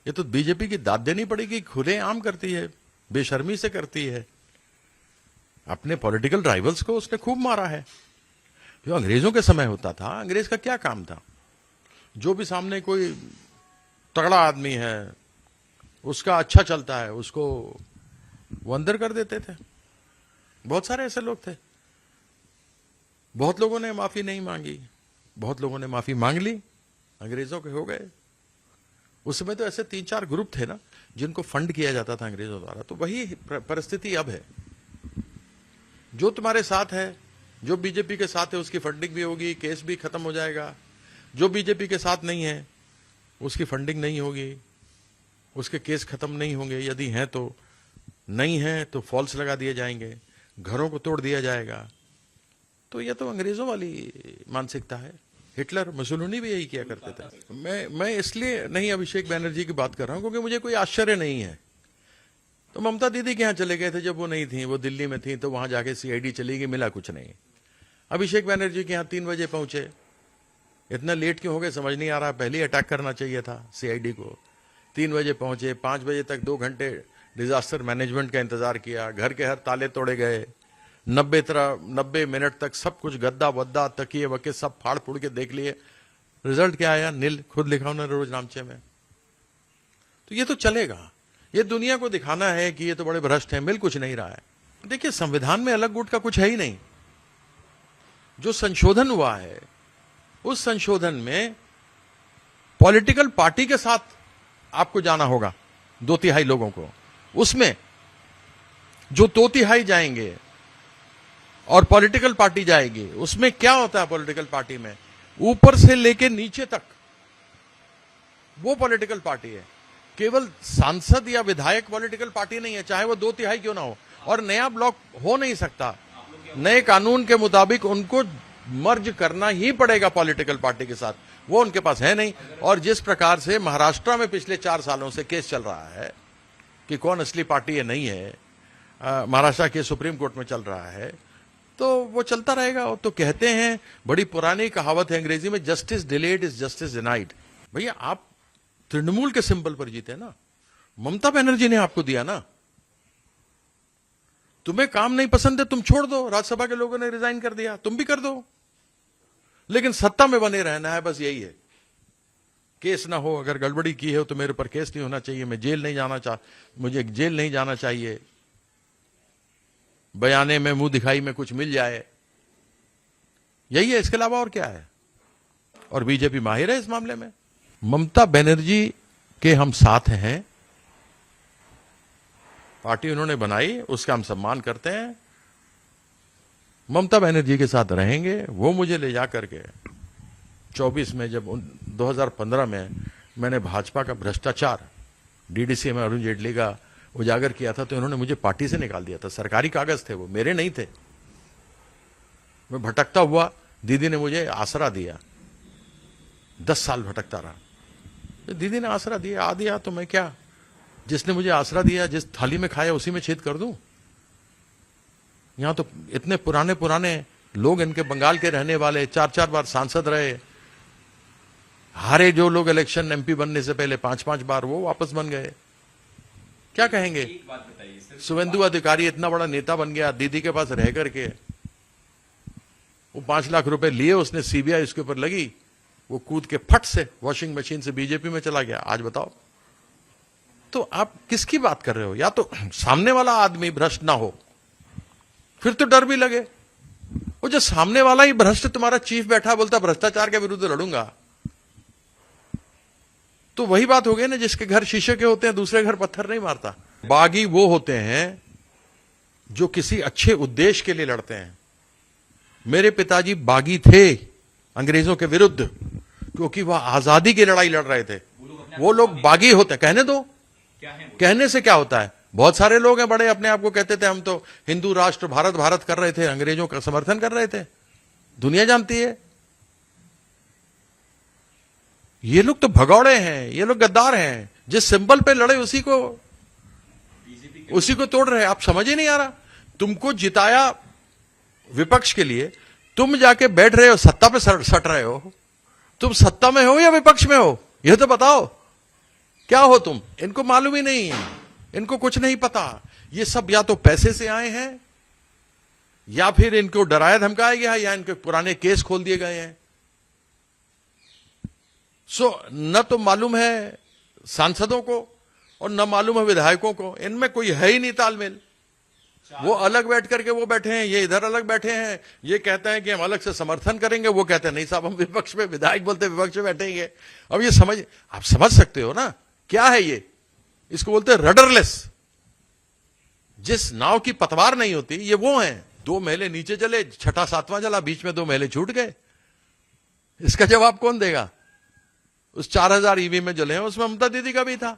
ये तो बीजेपी की दाद देनी पड़ेगी, खुलेआम करती है, बेशर्मी से करती है। अपने पॉलिटिकल राइवल्स को उसने खूब मारा है। जो अंग्रेजों के समय होता था, अंग्रेज का क्या काम था? जो भी सामने कोई तगड़ा आदमी है, उसका अच्छा चलता है, उसको वो अंदर कर देते थे। बहुत सारे ऐसे लोग थे। बहुत लोगों ने माफी नहीं मांगी, बहुत लोगों ने माफी मांग ली, अंग्रेजों के हो गए। उस समय तो ऐसे 3-4 ग्रुप थे ना जिनको फंड किया जाता था अंग्रेजों द्वारा। तो वही परिस्थिति अब है। जो तुम्हारे साथ है, जो बीजेपी के साथ है, उसकी फंडिंग भी होगी, केस भी खत्म हो जाएगा। जो बीजेपी के साथ नहीं है, उसकी फंडिंग नहीं होगी, उसके केस खत्म नहीं होंगे, यदि हैं तो। नहीं है तो फॉल्स लगा दिए जाएंगे, घरों को तोड़ दिया जाएगा। तो यह तो अंग्रेजों वाली मानसिकता है। हिटलर, मुसोलिनी भी यही किया करते थे। मैं इसलिए नहीं अभिषेक बैनर्जी की बात कर रहा हूं क्योंकि मुझे कोई आश्चर्य नहीं है। तो ममता दीदी के यहां चले गए थे जब वो नहीं थी, वो दिल्ली में थी, तो वहां जाके सीआईडी चली गई, मिला कुछ नहीं। अभिषेक बैनर्जी के यहां 3 बजे पहुंचे। इतना लेट क्यों हो गए समझ नहीं आ रहा। पहले ही अटैक करना चाहिए था सीआईडी को। 3 बजे पहुंचे, 5 बजे तक 2 घंटे डिजास्टर मैनेजमेंट का इंतजार किया। घर के हर ताले तोड़े गए। 90 मिनट तक सब कुछ, गद्दा वद्दा तकिए वके सब फाड़ फूड़ के देख लिए। रिजल्ट क्या आया? नील। खुद लिखा उन्होंने रोजनामचे में। तो ये तो चलेगा। ये दुनिया को दिखाना है कि ये तो बड़े भ्रष्ट हैं। मिल कुछ नहीं रहा है। देखिए, संविधान में अलग गुट का कुछ है ही नहीं। जो संशोधन हुआ है, उस संशोधन में पॉलिटिकल पार्टी के साथ आपको जाना होगा, 2/3 लोगों को। उसमें जो 2/3 जाएंगे और पॉलिटिकल पार्टी जाएगी, उसमें क्या होता है? पॉलिटिकल पार्टी में ऊपर से लेके नीचे तक वो पॉलिटिकल पार्टी है। केवल सांसद या विधायक पॉलिटिकल पार्टी नहीं है, चाहे वो 2/3 क्यों ना हो। और नया ब्लॉक हो नहीं सकता। नए कानून के मुताबिक उनको मर्ज करना ही पड़ेगा पॉलिटिकल पार्टी के साथ। वो उनके पास है नहीं। और जिस प्रकार से महाराष्ट्र में पिछले 4 सालों से केस चल रहा है कि कौन असली पार्टी है नहीं है, महाराष्ट्र के सुप्रीम कोर्ट में चल रहा है, तो वो चलता रहेगा। तो कहते हैं, बड़ी पुरानी कहावत है अंग्रेजी में, justice delayed is justice denied. भैया, आप तृणमूल के सिंबल पर जीते ना। ममता बनर्जी ने आपको दिया ना। तुम्हें काम नहीं पसंद है, तुम छोड़ दो। राज्यसभा के लोगों ने रिजाइन कर दिया, तुम भी कर दो। लेकिन सत्ता में बने रहना है, बस यही है। केस ना हो, अगर गड़बड़ी की है तो मेरे पर केस नहीं होना चाहिए, मैं जेल नहीं जाना मुझे जेल नहीं जाना चाहिए, बयाने में मुंह दिखाई में कुछ मिल जाए, यही है। इसके अलावा और क्या है? और बीजेपी माहिर है इस मामले में। ममता बनर्जी के हम साथ हैं। पार्टी उन्होंने बनाई, उसका हम सम्मान करते हैं। ममता बनर्जी के साथ रहेंगे। वो मुझे ले जा करके 24 में, जब 2015 में मैंने भाजपा का भ्रष्टाचार डीडीसी में अरुण जेटली का उजागर किया था, तो इन्होंने मुझे पार्टी से निकाल दिया था। सरकारी कागज थे वो, मेरे नहीं थे। मैं भटकता हुआ, दीदी ने मुझे आसरा दिया। 10 साल भटकता रहा, दीदी ने आसरा दिया। आ दिया तो मैं क्या, जिसने मुझे आसरा दिया, जिस थाली में खाया उसी में छेद कर दूं? यहां तो इतने पुराने पुराने लोग, इनके बंगाल के रहने वाले, 4-4 बार सांसद रहे, हारे जो लोग इलेक्शन एमपी बनने से पहले 5-5 बार, वो वापस बन गए। क्या कहेंगे? एक बात बताइए सर, शुभेंदु अधिकारी इतना बड़ा नेता बन गया, दीदी के पास रह करके वो 5 लाख रुपए लिए उसने, सीबीआई उसके ऊपर लगी, वो कूद के फट से वॉशिंग मशीन से बीजेपी में चला गया। आज बताओ, तो आप किसकी बात कर रहे हो? या तो सामने वाला आदमी भ्रष्ट ना हो, फिर तो डर भी लगे। वो जो सामने वाला ही भ्रष्ट, तुम्हारा चीफ बैठा बोलता भ्रष्टाचार के विरुद्ध लड़ूंगा, तो वही बात हो गई ना, जिसके घर शीशे के होते हैं दूसरे घर पत्थर नहीं मारता। बागी वो होते हैं जो किसी अच्छे उद्देश्य के लिए लड़ते हैं। मेरे पिताजी बागी थे अंग्रेजों के विरुद्ध, क्योंकि वह आजादी की लड़ाई लड़ रहे थे। वो लोग बागी होते हैं। कहने दो, कहने से क्या होता है? बहुत सारे लोग हैं बड़े, अपने आप को कहते थे हम तो हिंदू राष्ट्र, भारत भारत कर रहे थे, अंग्रेजों का समर्थन कर रहे थे। दुनिया जानती है। ये लोग तो भगौड़े हैं, ये लोग गद्दार हैं। जिस सिंबल पे लड़े उसी को तोड़ रहे हैं। आप समझ ही नहीं आ रहा। तुमको जिताया विपक्ष के लिए, तुम जाके बैठ रहे हो सत्ता पे सट रहे हो। तुम सत्ता में हो या विपक्ष में हो, यह तो बताओ। क्या हो तुम? इनको मालूम ही नहीं है, इनको कुछ नहीं पता। ये सब या तो पैसे से आए हैं, या फिर इनको डराया धमकाया गया, या इनके पुराने केस खोल दिए गए हैं। न तो मालूम है सांसदों को और न मालूम है विधायकों को, इनमें कोई है ही नहीं तालमेल। वो अलग बैठ करके वो बैठे हैं, ये इधर अलग बैठे हैं। ये कहते हैं कि हम अलग से समर्थन करेंगे, वो कहते हैं नहीं साहब हम विपक्ष में, विधायक बोलते विपक्ष में बैठेंगे। अब ये आप समझ सकते हो ना क्या है ये? इसको बोलते हैं रडरलेस। जिस नाव की पतवार नहीं होती, ये वो हैं। 2 महले नीचे चले, छठा 7वां चला, बीच में 2 महले छूट गए। इसका जवाब कौन देगा? उस 4000 ईवी में जले हैं, उसमें ममता दीदी का भी था।